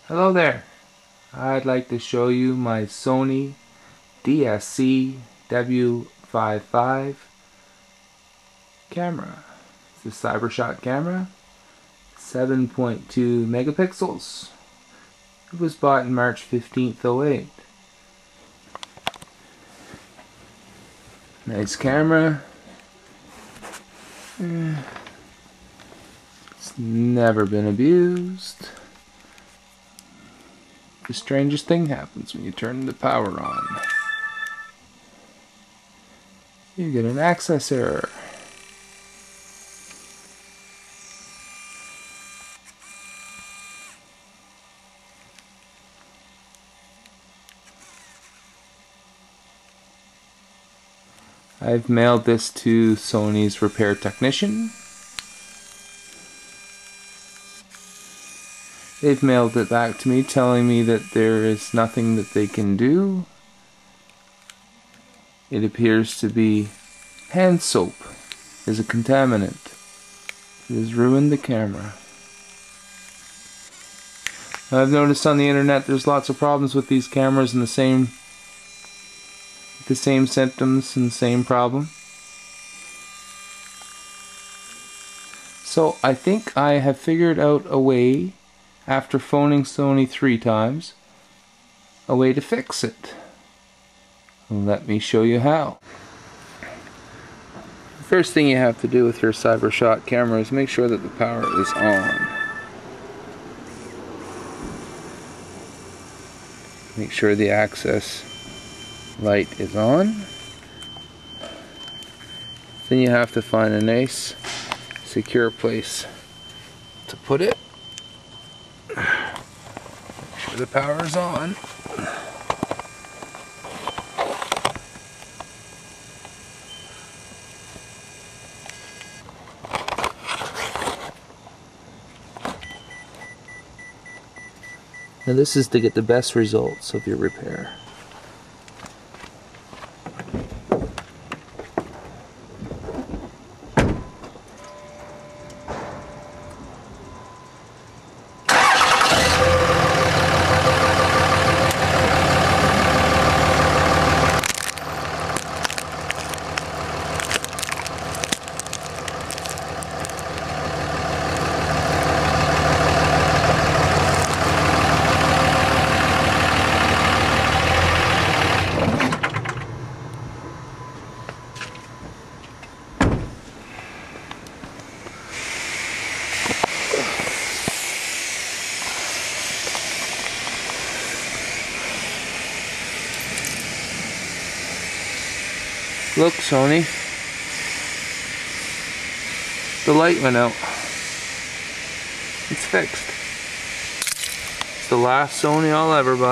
Hello there. I'd like to show you my Sony DSC W55 camera. It's a CyberShot camera, 7.2 megapixels. It was bought in March 15th, 08. Nice camera. It's never been abused. The strangest thing happens when you turn the power on. You get an access error. I've mailed this to Sony's repair technician. They've mailed it back to me telling me that there is nothing that they can do. It appears to be hand soap is a contaminant. It has ruined the camera. I've noticed on the internet there's lots of problems with these cameras and the same symptoms and the same problem. So I think I have figured out a way, after phoning Sony 3 times, a way to fix it. Let me show you how. The first thing you have to do with your CyberShot camera is make sure that the power is on. Make sure the access light is on. Then you have to find a nice secure place to put it. Make sure the power is on. Now this is to get the best results of your repair. Look, Sony. The light went out. It's fixed. It's the last Sony I'll ever buy.